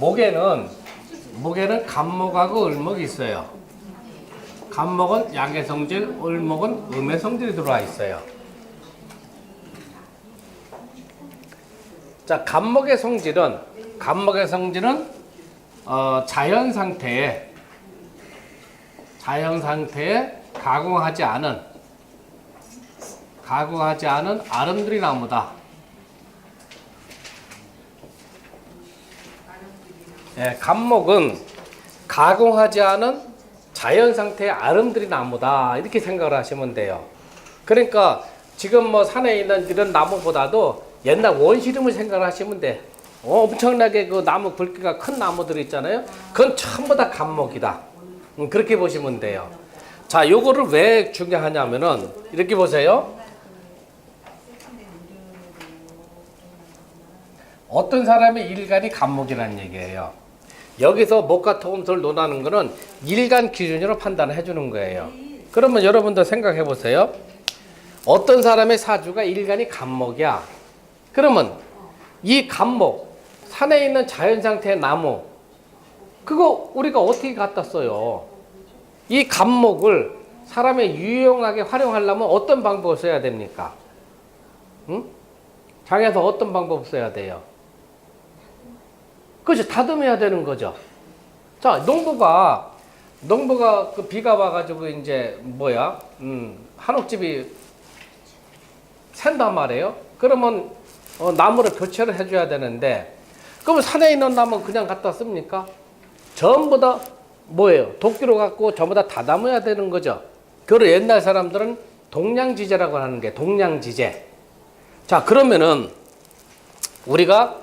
목에는 간목하고 을목이 있어요. 간목은 양의 성질, 을목은 음의 성질이 들어와 있어요. 자, 간목의 성질은 자연 상태에 가공하지 않은 아름드리 나무다. 예, 간목은 가공하지 않은 자연 상태의 아름드리 나무다. 이렇게 생각을 하시면 돼요. 그러니까 지금 뭐 산에 있는 이런 나무보다도 옛날 원시림을 생각을 하시면 돼. 엄청나게 그 나무 굵기가 큰 나무들 있잖아요. 그건 전부 다 간목이다. 그렇게 보시면 돼요. 자, 요거를 왜 중요하냐면은 이렇게 보세요. 어떤 사람의 일간이 간목이라는 얘기예요. 여기서 목과 토금토를 논하는 거는 일간 기준으로 판단을 해주는 거예요. 그러면 여러분들 생각해 보세요. 어떤 사람의 사주가 일간이 간목이야. 그러면 이 간목, 산에 있는 자연 상태의 나무, 그거 우리가 어떻게 갖다 써요? 이 간목을 사람이 유용하게 활용하려면 어떤 방법을 써야 됩니까? 응? 장에서 어떤 방법을 써야 돼요? 그렇죠. 다듬어야 되는 거죠. 자, 농부가 그 비가 와가지고 이제 한옥집이 샌단 말이에요. 그러면 나무를 교체를 해줘야 되는데, 그러면 산에 있는 나무 그냥 갖다 씁니까? 전부 다 도끼로 갖고 전부 다 다듬어야 되는 거죠. 그걸 옛날 사람들은 동량지제라고 하는 게 동량지제. 자, 그러면은 우리가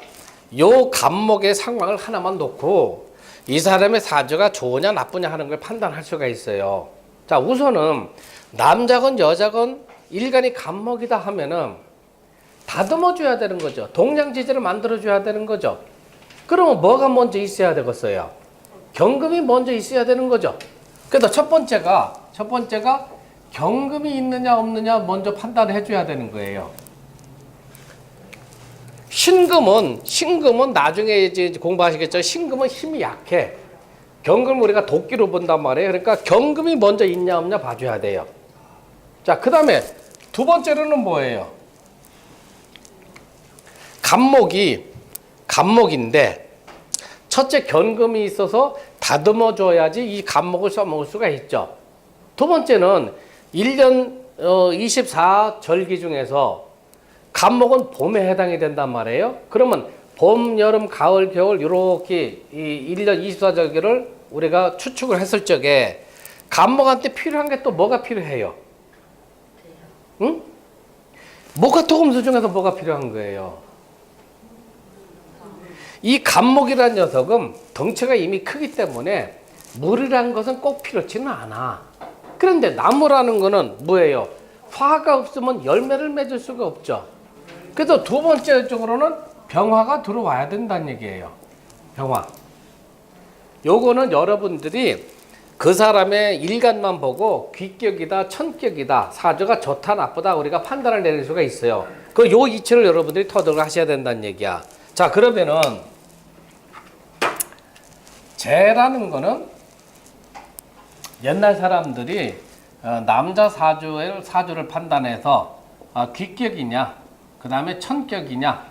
요 간목의 상황을 하나만 놓고 이 사람의 사주가 좋으냐 나쁘냐 하는 걸 판단할 수가 있어요. 자, 우선은 남자건 여자건 일간이 간목이다 하면은 다듬어 줘야 되는 거죠. 동량지제를 만들어 줘야 되는 거죠. 그러면 뭐가 먼저 있어야 되겠어요? 경금이 먼저 있어야 되는 거죠. 그래서 첫 번째가 경금이 있느냐 없느냐 먼저 판단해 줘야 되는 거예요. 신금은 나중에 이제 공부하시겠죠. 신금은 힘이 약해. 경금을 우리가 도끼로 본단 말이에요. 그러니까 경금이 먼저 있냐 없냐 봐줘야 돼요. 자, 그 다음에 두 번째로는 뭐예요? 간목인데 첫째 견금이 있어서 다듬어 줘야지 이 간목을 써먹을 수가 있죠. 두 번째는 1년 24절기 중에서 간목은 봄에 해당이 된단 말이에요. 그러면 봄, 여름, 가을, 겨울 이렇게 이 1년 24절기를 우리가 추측을 했을 적에 간목한테 필요한 게 또 뭐가 필요해요? 응? 목화 토금수 중에서 뭐가 필요한 거예요? 이 간목이라는 녀석은 덩치가 이미 크기 때문에 물이라는 것은 꼭 필요치는 않아. 그런데 나무라는 거는 뭐예요? 화가 없으면 열매를 맺을 수가 없죠. 그래서 두 번째 쪽으로는 병화가 들어와야 된다는 얘기예요. 병화. 요거는 여러분들이 그 사람의 일간만 보고 귀격이다, 천격이다, 사주가 좋다, 나쁘다 우리가 판단을 내릴 수가 있어요. 요 이치를 여러분들이 터득을 하셔야 된다는 얘기야. 자, 그러면은 재라는 거는 옛날 사람들이 남자 사주를 판단해서 귀격이냐, 그 다음에 천격이냐,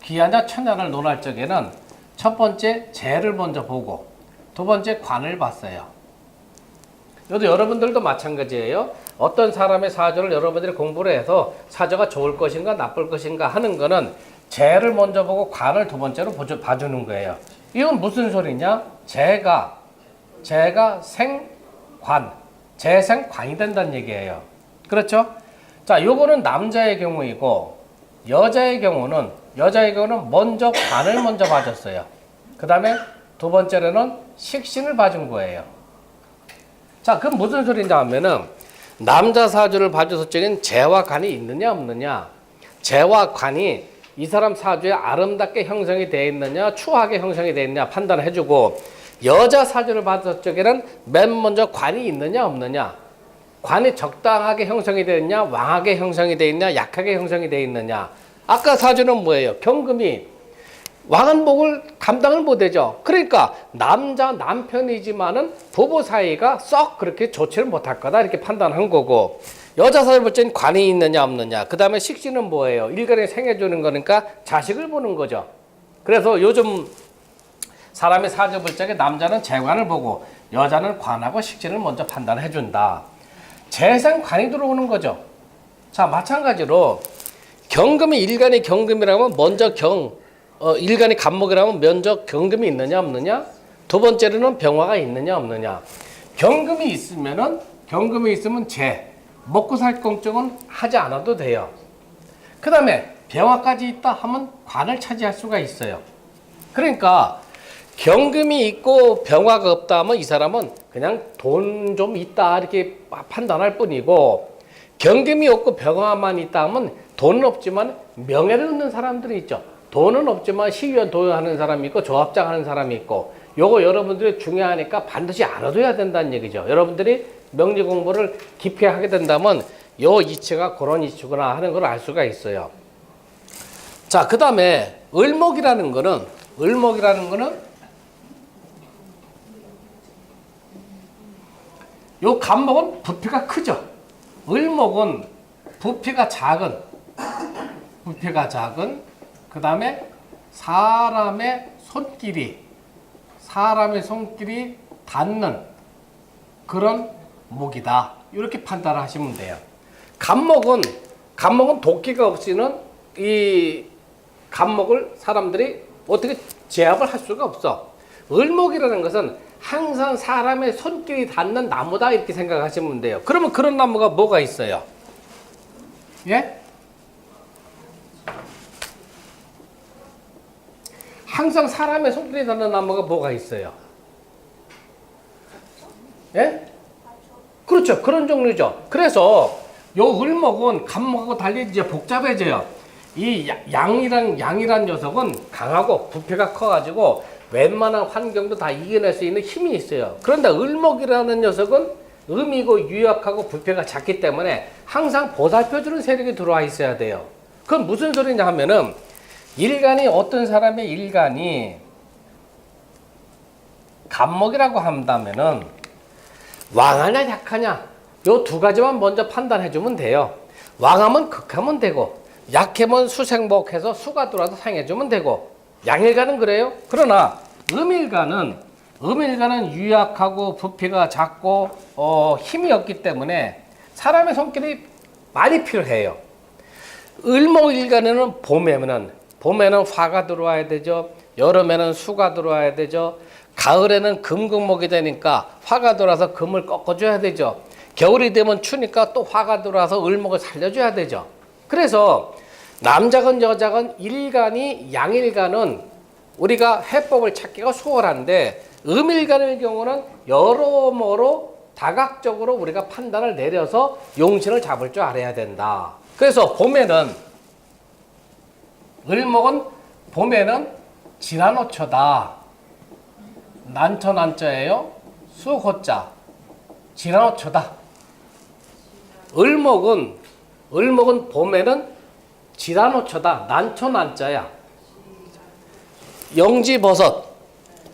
귀하냐, 처냐를 논할 적에는 첫 번째 재를 먼저 보고 두 번째 관을 봤어요. 이것도 여러분들도 마찬가지예요. 어떤 사람의 사주를 여러분들이 공부를 해서 사주가 좋을 것인가 나쁠 것인가 하는 거는 재를 먼저 보고 관을 두 번째로 봐주는 거예요. 이건 무슨 소리냐? 재가 생관, 재생관이 된다는 얘기예요. 그렇죠? 자, 요거는 남자의 경우이고 여자의 경우는 먼저 관을 먼저 봐줬어요. 그 다음에 두 번째로는 식신을 봐준 거예요. 자, 그럼 무슨 소리냐 하면은 남자 사주를 봐줬을 적엔 재와 관이 있느냐 없느냐, 재와 관이 이 사람 사주에 아름답게 형성이 되어 있느냐 추하게 형성이 되어 있느냐 판단을 해주고, 여자 사주를 봤을 적에는 맨 먼저 관이 있느냐 없느냐, 관이 적당하게 형성이 되어 있느냐 왕하게 형성이 되어 있느냐 약하게 형성이 되어 있느냐. 아까 사주는 뭐예요? 경금이 왕은 목을 감당을 못하죠. 그러니까 남자 남편이지만은 부부 사이가 썩 그렇게 좋지를 못할 거다 이렇게 판단한 거고, 여자 사회 볼 때는 관이 있느냐 없느냐, 그 다음에 식신은 뭐예요? 일간에 생해주는 거니까 자식을 보는 거죠. 그래서 요즘 사람이 사주 볼 적에 남자는 재관을 보고 여자는 관하고 식신을 먼저 판단해 준다. 재생 관이 들어오는 거죠. 자, 마찬가지로 경금이 일간이 경금이라면 먼저 일간이 간목이라면 먼저 경금이 있느냐 없느냐, 두 번째로는 병화가 있느냐 없느냐. 경금이 있으면 먹고 살 걱정은 하지 않아도 돼요. 그 다음에 병화까지 있다 하면 관을 차지할 수가 있어요. 그러니까 경금이 있고 병화가 없다 하면 이 사람은 그냥 돈 좀 있다 이렇게 판단할 뿐이고, 경금이 없고 병화만 있다 하면 돈은 없지만 명예를 얻는 사람들이 있죠. 돈은 없지만 시위원 도요하는 사람이 있고 조합장 하는 사람이 있고, 요거 여러분들이 중요하니까 반드시 알아둬야 된다는 얘기죠. 여러분들이 명리 공부를 깊이 하게 된다면 요 이치가 그런 이치구나 하는 걸 알 수가 있어요. 자, 그 다음에 을목이라는 거는 요 간목은 부피가 크죠. 을목은 부피가 작은, 그 다음에 사람의 손길이 닿는 그런 목이다. 이렇게 판단하시면 돼요. 간목은 도끼가 없이는 이 간목을 사람들이 어떻게 제압을 할 수가 없어. 을목이라는 것은 항상 사람의 손길이 닿는 나무다 이렇게 생각하시면 돼요. 그러면 그런 나무가 뭐가 있어요? 예? 항상 사람의 손길이 닿는 나무가 뭐가 있어요? 예? 그렇죠. 그런 종류죠. 그래서 요 을목은 간목하고 달리 이제 복잡해져요. 이 양이란 녀석은 강하고 부피가 커가지고 웬만한 환경도 다 이겨낼 수 있는 힘이 있어요. 그런데 을목이라는 녀석은 음이고 유약하고 부피가 작기 때문에 항상 보살펴주는 세력이 들어와 있어야 돼요. 그건 무슨 소리냐 하면은, 어떤 사람의 일간이 간목이라고 한다면은 왕하냐 약하냐 요 두 가지만 먼저 판단해 주면 돼요. 왕하면 극하면 되고, 약하면 수생목해서 수가 들어와서 상해 주면 되고, 양일간은 그래요. 그러나 음일간은 유약하고 부피가 작고 힘이 없기 때문에 사람의 손길이 많이 필요해요. 을목일간에는 봄에는 화가 들어와야 되죠. 여름에는 수가 들어와야 되죠. 가을에는 금극목이 되니까 화가 들어와서 금을 꺾어줘야 되죠. 겨울이 되면 추니까 또 화가 들어와서 을목을 살려줘야 되죠. 그래서 남자건 여자건 양일간은 우리가 해법을 찾기가 수월한데, 음일간의 경우는 여러모로 다각적으로 우리가 판단을 내려서 용신을 잡을 줄 알아야 된다. 그래서 을목은 봄에는 지란호초다. 난처예요. 수호자. 지란호초다. 을목은 봄에는 지란호초다. 난자야. 영지버섯,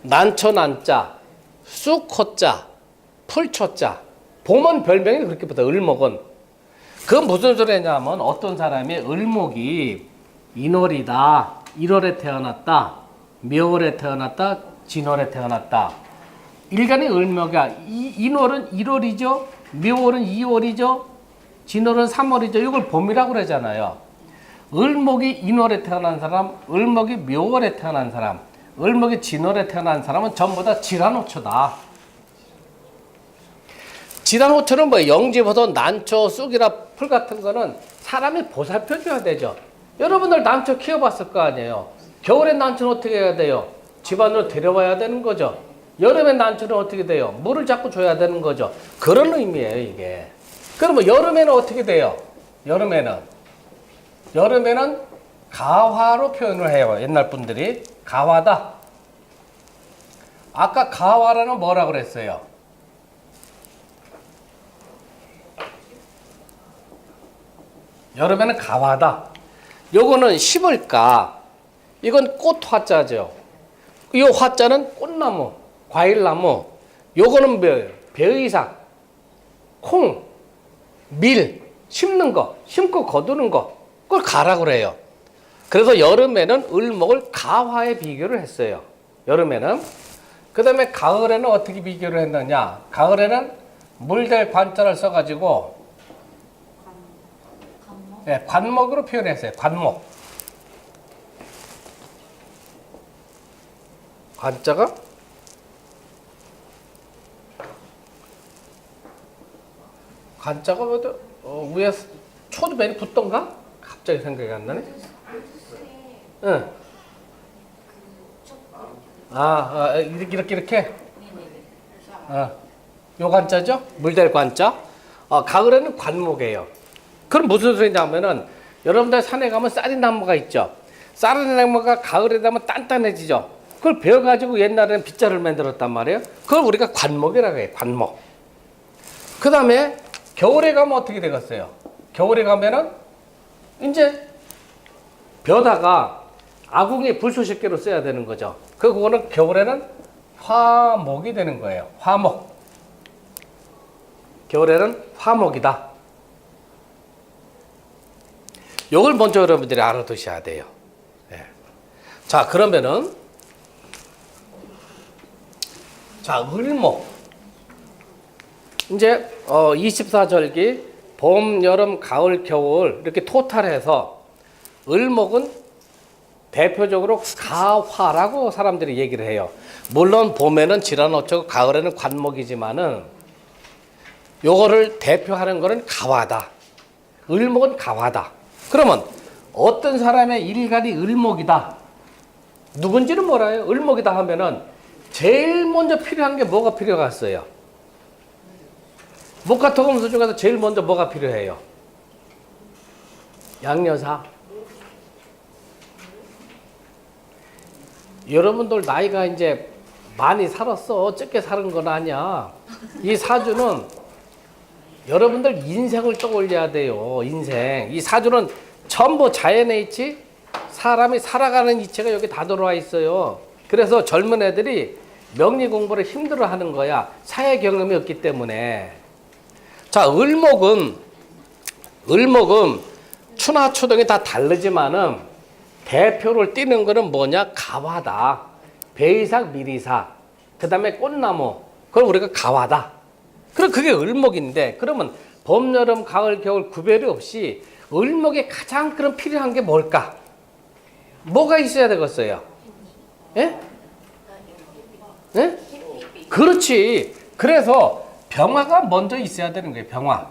난자, 쑥호자, 풀초자. 봄은 별명이 그렇게 붙어. 을목은. 그건 무슨 소리냐면, 어떤 사람이 을목이 인월이다, 1월에 태어났다, 묘월에 태어났다, 진월에 태어났다. 일간이 을목이야. 인월은 1월이죠, 묘월은 2월이죠, 진월은 3월이죠. 이걸 봄이라고 그러잖아요. 을목이 인월에 태어난 사람, 을목이 묘월에 태어난 사람, 을목이 진월에 태어난 사람은 전부 다 지란호초다. 지란호초는 뭐 영지버섯, 난초, 쑥이나 풀 같은 거는 사람이 보살펴줘야 되죠. 여러분들 난초 키워봤을 거 아니에요. 겨울엔 난초는 어떻게 해야 돼요? 집안으로 데려와야 되는 거죠. 여름엔 난초는 어떻게 돼요? 물을 자꾸 줘야 되는 거죠. 그런 의미예요, 이게. 그러면 여름에는 어떻게 돼요? 여름에는 가화로 표현을 해요. 옛날 분들이. 가화다. 아까 가화라는 뭐라 그랬어요? 여름에는 가화다. 요거는 10을가, 이건 꽃 화자죠. 이 화자는 꽃나무, 과일나무. 요거는 뭐예요? 배의삭, 콩, 밀, 심는 거, 심고 거두는 거. 그걸 가라고 그래요. 그래서 여름에는 을목을 가화에 비교를 했어요. 여름에는. 그 다음에 가을에는 어떻게 비교를 했느냐. 가을에는 물될 관자를 써가지고 네, 관목으로 표현했어요. 관목. 관자가 뭐죠? 위에 초두변이 붙던가? 갑자기 생각이 안 나네. 응. 이렇게. 요 관자죠? 물될 관자. 가을에는 관목이에요. 그럼 무슨 소리냐면은 여러분들 산에 가면 쌀이나무가 있죠. 쌀이나무가 가을에 되면 단단해지죠. 그걸 베어가지고 옛날에는 빗자루를 만들었단 말이에요. 그걸 우리가 관목이라고 해요. 관목. 그 다음에 겨울에 가면 어떻게 되겠어요? 겨울에 가면은 이제 벼다가 아궁이 불쏘시개로 써야 되는 거죠. 그거는 겨울에는 화목이 되는 거예요. 화목. 겨울에는 화목이다. 요걸 먼저 여러분들이 알아두셔야 돼요. 네. 자, 그러면은 자, 을목. 이제 24절기 봄, 여름, 가을, 겨울 이렇게 토탈해서 을목은 대표적으로 가화라고 사람들이 얘기를 해요. 물론 봄에는 질환어초고 가을에는 관목이지만은 요거를 대표하는 거는 가화다. 을목은 가화다. 그러면 어떤 사람의 일간이 을목이다. 누군지는 몰라요. 을목이다 하면은 제일 먼저 필요한 게 뭐가 필요했어요? 목화토금수 중에서 제일 먼저 뭐가 필요해요? 양여사. 여러분들 나이가 이제 많이 살았어. 적게 사는 건 아니야. 이 사주는 여러분들 인생을 떠올려야 돼요. 인생. 이 사주는 전부 자연의 이치, 사람이 살아가는 이치가 여기 다 들어와 있어요. 그래서 젊은 애들이 명리 공부를 힘들어 하는 거야. 사회 경험이 없기 때문에. 자, 을목은 추나 추동이 다 다르지만은 대표를 띠는 거는 뭐냐? 가화다. 배이삭, 미리삭. 그 다음에 꽃나무. 그걸 우리가 가화다. 그럼 그게 을목인데, 그러면 봄, 여름, 가을, 겨울 구별이 없이 을목에 가장 그럼 필요한 게 뭘까? 뭐가 있어야 되겠어요? 예? 예? 그렇지. 그래서 병화가 먼저 있어야 되는 거예요. 병화.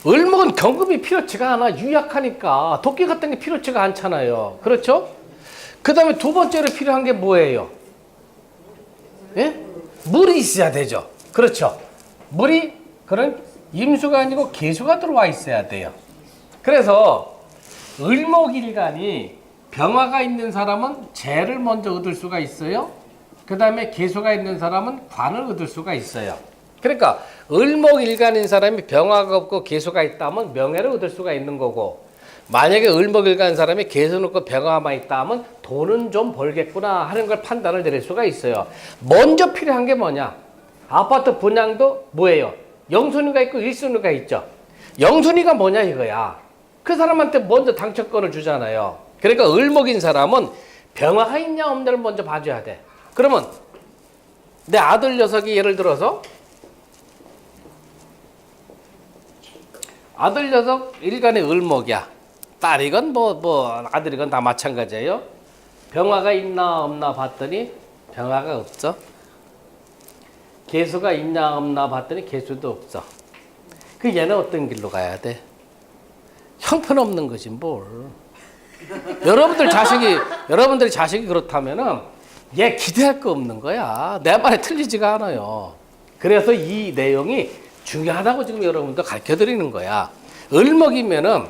을목은 경금이 필요치가 않아. 유약하니까. 도끼 같은 게 필요치가 않잖아요. 그렇죠? 그 다음에 두 번째로 필요한 게 뭐예요? 예? 물이 있어야 되죠. 그렇죠. 물이 그런 임수가 아니고 계수가 들어와 있어야 돼요. 그래서 을목일간이 병화가 있는 사람은 재를 먼저 얻을 수가 있어요. 그 다음에 계수가 있는 사람은 관을 얻을 수가 있어요. 그러니까 을목일간인 사람이 병화가 없고 계수가 있다면 명예를 얻을 수가 있는 거고, 만약에 을목일간 사람이 계수 없고 병화만 있다면 돈은 좀 벌겠구나 하는 걸 판단을 내릴 수가 있어요. 먼저 필요한 게 뭐냐? 아파트 분양도 뭐예요? 영순위가 있고 일순위가 있죠. 영순위가 뭐냐 이거야. 그 사람한테 먼저 당첨권을 주잖아요. 그러니까 을목인 사람은 병화가 있냐 없냐를 먼저 봐줘야 돼. 그러면 내 아들 녀석이 예를 들어서 아들 녀석 일간의 을목이야. 딸이건 아들이건 다 마찬가지예요. 병화가 있나 없나 봤더니 병화가 없어. 계수가 있냐 없나 봤더니 계수도 없어. 그 얘는 어떤 길로 가야 돼? 형편없는 거지 뭘. 여러분들 자식이 그렇다면은 얘 기대할 거 없는 거야. 내 말에 틀리지가 않아요. 그래서 이 내용이 중요하다고 지금 여러분들 가르쳐 드리는 거야. 을목이면은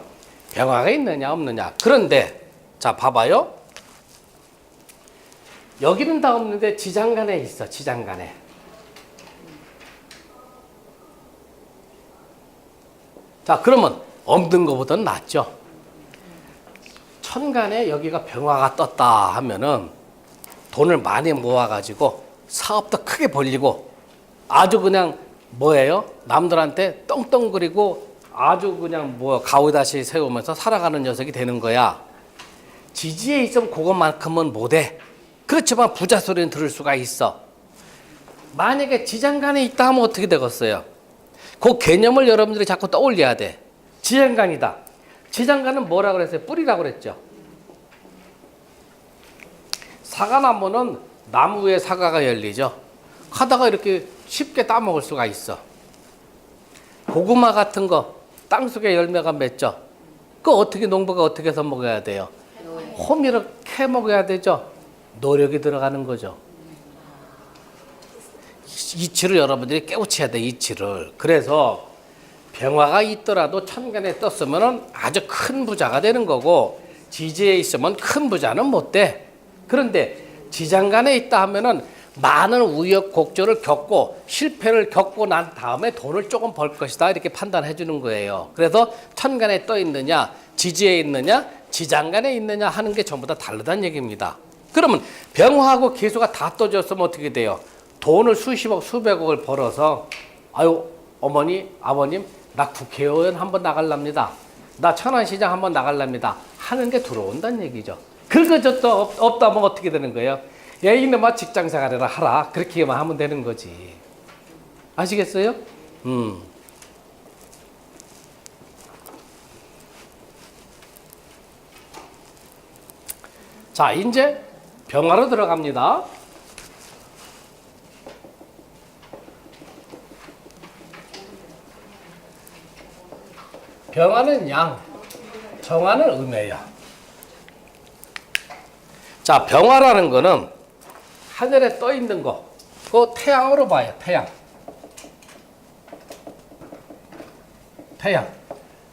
병화가 있느냐 없느냐. 그런데 자 봐봐요. 여기는 다 없는데 지장간에 있어. 지장간에. 자 그러면 없는 것보다는 낫죠. 천간에 여기가 병화가 떴다 하면은 돈을 많이 모아가지고 사업도 크게 벌리고 아주 그냥 뭐예요? 남들한테 떵떵거리고 아주 그냥 뭐 가오다시 세우면서 살아가는 녀석이 되는 거야. 지지에 있으면 그것만큼은 못해. 그렇지만 부자 소리는 들을 수가 있어. 만약에 지장간에 있다 하면 어떻게 되겠어요? 그 개념을 여러분들이 자꾸 떠올려야 돼. 지장간이다. 지장간은 뭐라고 그랬어요? 뿌리라고 그랬죠. 사과나무는 나무 위에 사과가 열리죠. 하다가 이렇게 쉽게 따먹을 수가 있어. 고구마 같은 거 땅속에 열매가 맺죠. 그거 어떻게 농부가 어떻게 해서 먹어야 돼요? 호미를 캐 먹어야 되죠. 노력이 들어가는 거죠. 이치를 여러분들이 깨우쳐야 돼. 이치를. 그래서 병화가 있더라도 천간에 떴으면 아주 큰 부자가 되는 거고 지지에 있으면 큰 부자는 못 돼. 그런데 지장간에 있다 하면은 많은 우여곡절을 겪고 실패를 겪고 난 다음에 돈을 조금 벌 것이다 이렇게 판단해 주는 거예요. 그래서 천간에 떠 있느냐 지지에 있느냐 지장간에 있느냐 하는 게 전부 다 다르다는 얘기입니다. 그러면 병화하고 계수가 다 떠졌으면 어떻게 돼요? 돈을 수십억 수백억을 벌어서 아유 어머니 아버님 나 국회의원 한번 나갈랍니다. 나 천안시장 한번 나갈랍니다. 하는 게 들어온다는 얘기죠. 그것도 없다 하면 어떻게 되는 거예요? 야 이놈아 직장생활이라 하라. 그렇게만 하면 되는 거지. 아시겠어요? 자 이제 병화로 들어갑니다. 병화는 양, 정화는 음이에요. 자, 병화라는 거는 하늘에 떠 있는 거, 그거 태양으로 봐요. 태양.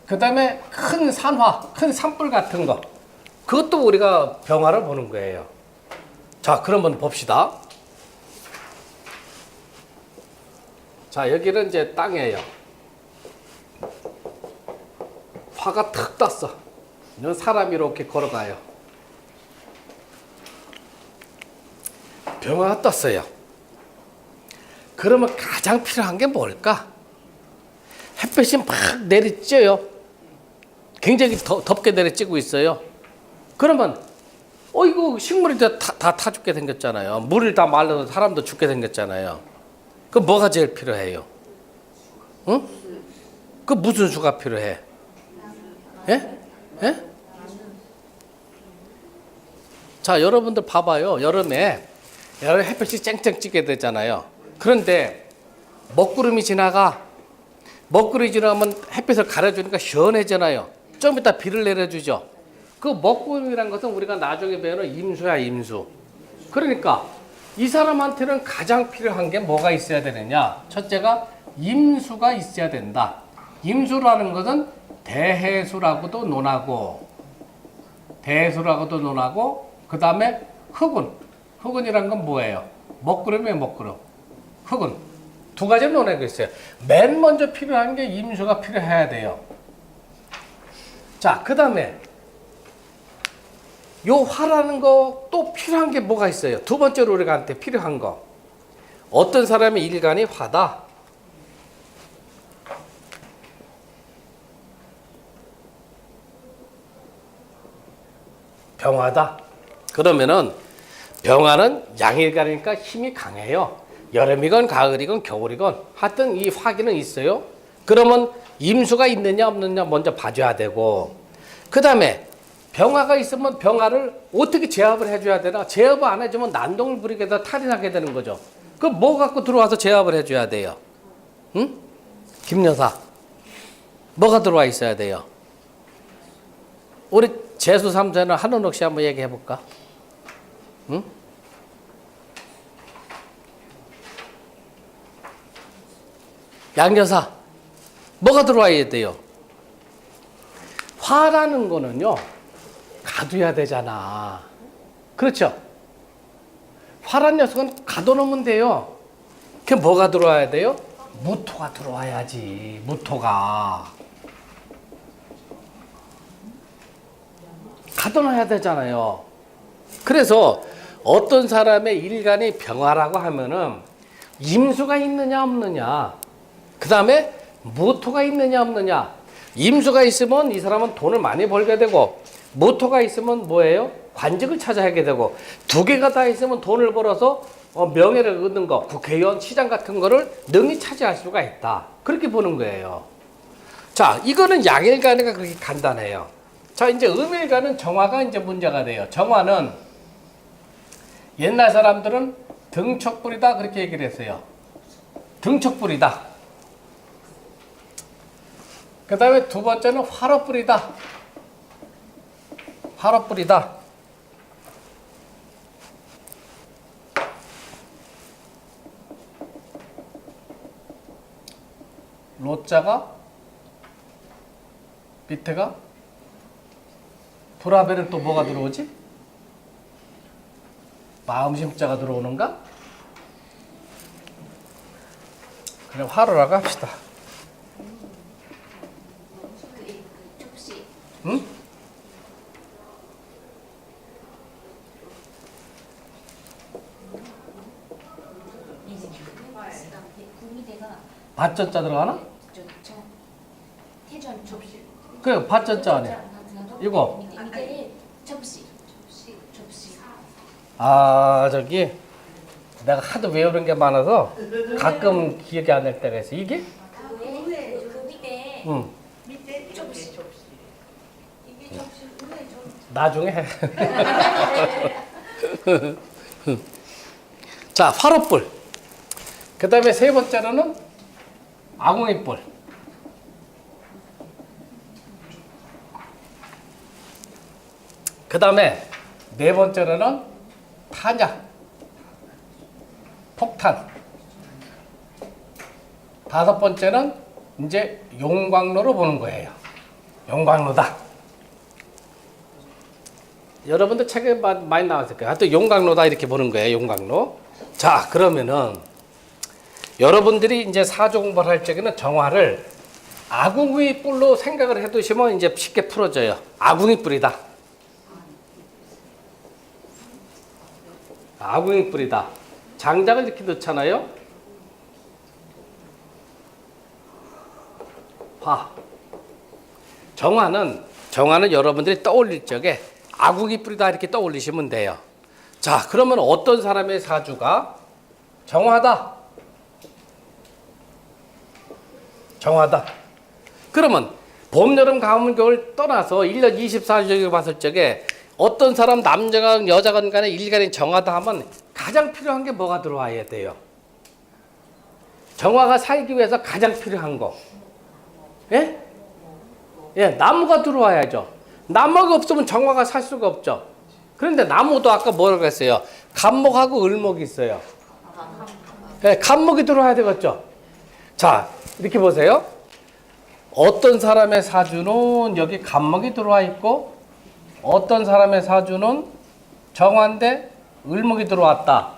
그 다음에 큰 산화, 큰 산불 같은 거, 그것도 우리가 병화를 보는 거예요. 자, 그러면 봅시다. 자, 여기는 이제 땅이에요. 화가 탁 떴어. 이런 사람이 이렇게 걸어가요. 병화가 떴어요. 그러면 가장 필요한 게 뭘까? 햇볕이 막 내리쬐요. 굉장히 덥게 내리쬐고 있어요. 그러면 이거 식물이 다 죽게 생겼잖아요. 물을 다 말라서 사람도 죽게 생겼잖아요. 그 뭐가 제일 필요해요? 응? 그 무슨 수가 필요해? 예? 예? 자, 여러분들 봐봐요. 여름에 햇볕이 쨍쨍 찌게 되잖아요. 그런데 먹구름이 지나가. 먹구름이 지나가면 햇빛을 가려주니까 시원해지잖아요. 좀 이따 비를 내려주죠. 그 먹구름이란 것은 우리가 나중에 배우는 임수야, 임수. 그러니까 이 사람한테는 가장 필요한 게 뭐가 있어야 되느냐? 첫째가 임수가 있어야 된다. 임수라는 것은 대해수라고도 논하고 그 다음에 흑운이란 건 뭐예요? 먹구름이에요. 먹구름. 흑운. 두 가지를 논하고 있어요. 맨 먼저 필요한 게 임수가 필요해야 돼요. 자, 그 다음에 요 화라는 거 또 필요한 게 뭐가 있어요? 두 번째로 우리한테 필요한 거. 어떤 사람의 일간이 화다. 병화다. 그러면은 병화는 양일간이니까 힘이 강해요. 여름이건 가을이건 겨울이건 하여튼 이 화기는 있어요. 그러면 임수가 있느냐 없느냐 먼저 봐줘야 되고 그 다음에 병화가 있으면 병화를 어떻게 제압을 해줘야 되나? 제압을 안 해주면 난동을 부리게 돼 탈인하게 되는 거죠. 그 뭐 갖고 들어와서 제압을 해줘야 돼요? 응? 김여사 뭐가 들어와 있어야 돼요? 우리 재수 3세는 한은옥 씨 한번 얘기해 볼까? 응? 양여사 뭐가 들어와야 돼요? 화라는 거는요 가둬야 되잖아. 그렇죠? 화란 녀석은 가둬놓으면 돼요. 그게 뭐가 들어와야 돼요? 무토가 들어와야지. 무토가 가둬놔야 되잖아요. 그래서 어떤 사람의 일간이 병화라고 하면은 임수가 있느냐 없느냐, 그 다음에 무토가 있느냐 없느냐. 임수가 있으면 이 사람은 돈을 많이 벌게 되고, 무토가 있으면 뭐예요? 관직을 차지하게 되고, 두 개가 다 있으면 돈을 벌어서 명예를 얻는 거, 국회의원, 시장 같은 거를 능히 차지할 수가 있다. 그렇게 보는 거예요. 자, 이거는 양일간이가 그렇게 간단해요. 자, 이제 음일간은 정화가 이제 문제가 돼요. 정화는 옛날 사람들은 등척불이다 그렇게 얘기를 했어요. 등척불이다. 그 다음에 두 번째는 화로불이다. 화로불이다. 로자가 밑에가 불합에는 또 뭐가 들어오지? 마음심자가 들어오는가? 그래, 화로라고 합시다. 응? 밭전자 들어가나? 태전 접시. 그래, 밭전자 아니야. 이거. 접시. 아, 저기 내가 하도 외우는 게 많아서 가끔 기억이 안 날 때가 있어. 이게? 그 밑에. 응. 밑에 접시. 이게 접시. 나중에 해. 자, 화로불. 그 다음에 세 번째로는 아궁이불. 그 다음에 네 번째로는 탄약, 폭탄. 다섯 번째는 이제 용광로로 보는 거예요. 용광로다. 여러분들 책에 많이 나왔을 거예요. 하여튼 용광로다 이렇게 보는 거예요. 용광로. 자, 그러면은 여러분들이 이제 사주 공부를 할 적에는 정화를 아궁이 뿔로 생각을 해두시면 이제 쉽게 풀어져요. 아궁이 뿔이다. 아궁이 뿔이다. 장작을 이렇게 넣잖아요. 화. 정화는 여러분들이 떠올릴 적에 아궁이 뿔이다 이렇게 떠올리시면 돼요. 자, 그러면 어떤 사람의 사주가 정화다. 정화다. 그러면 봄, 여름, 가을, 겨울 떠나서 1년 24주를 봤을 적에 어떤 사람 남자가 여자가 간에 일간이 정화다 하면 가장 필요한 게 뭐가 들어와야 돼요? 정화가 살기 위해서 가장 필요한 거. 예? 예, 나무가 들어와야죠. 나무가 없으면 정화가 살 수가 없죠. 그런데 나무도 아까 뭐라고 했어요? 간목하고 을목이 있어요. 예, 간목이 들어와야 되겠죠. 자, 이렇게 보세요. 어떤 사람의 사주는 여기 간목이 들어와 있고 어떤 사람의 사주는 정화인데 을목이 들어왔다.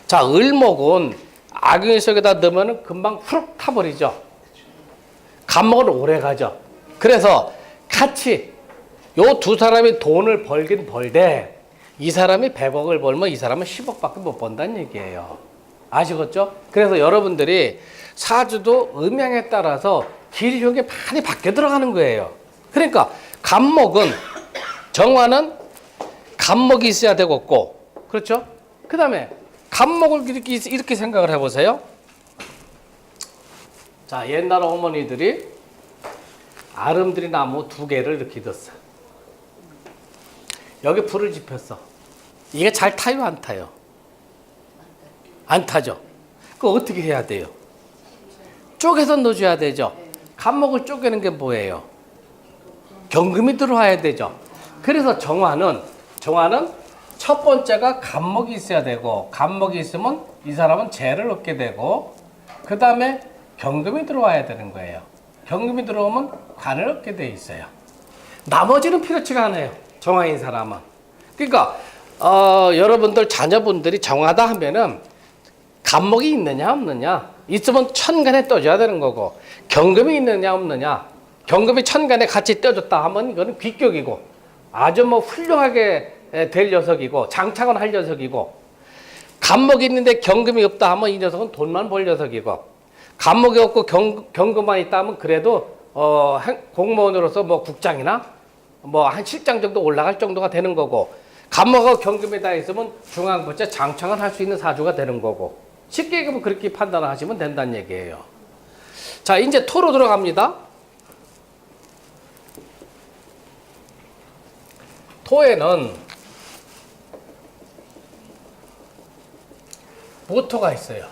자, 을목은 아궁이 속에다 넣으면 금방 후룩 타버리죠. 간목은 오래 가죠. 그래서 같이 요 두 사람이 돈을 벌긴 벌되 이 사람이 100억을 벌면 이 사람은 10억밖에 못 번다는 얘기예요. 아시겠죠? 그래서 여러분들이 사주도 음양에 따라서 길흉이 많이 바뀌어 들어가는 거예요. 그러니까 간목은 정화는 간목이 있어야 되겠고, 그렇죠? 그 다음에 간목을 이렇게 생각을 해보세요. 자, 옛날 어머니들이 아름드리 나무 2개를 이렇게 뒀어. 여기 불을 지폈어. 이게 잘 타요, 안 타요? 안 타죠. 그거 어떻게 해야 돼요? 쪼개서 넣어줘야 되죠. 간목을 쪼개는 게 뭐예요? 경금이 들어와야 되죠. 그래서 정화는 첫 번째가 간목이 있어야 되고, 간목이 있으면 이 사람은 재를 얻게 되고, 그 다음에 경금이 들어와야 되는 거예요. 경금이 들어오면 관을 얻게 돼 있어요. 나머지는 필요치가 않아요. 정화인 사람은. 그러니까 여러분들 자녀분들이 정화다 하면은 간목이 있느냐 없느냐, 있으면 천간에 떠줘야 되는 거고, 경금이 있느냐 없느냐, 경금이 천간에 같이 떠줬다 하면 이거는 귀격이고, 아주 뭐 훌륭하게 될 녀석이고 장착은 할 녀석이고 감목이 있는데 경금이 없다 하면 이 녀석은 돈만 벌 녀석이고 감목이 없고 경금만 있다 하면 그래도 공무원으로서 뭐 국장이나 뭐 한 실장 정도 올라갈 정도가 되는 거고 감목하고 경금이 다 있으면 중앙부처 장착을 할 수 있는 사주가 되는 거고 쉽게 얘기하면 그렇게 판단하시면 된다는 얘기예요. 자, 이제 토로 들어갑니다. 토에는 모토가 있어요.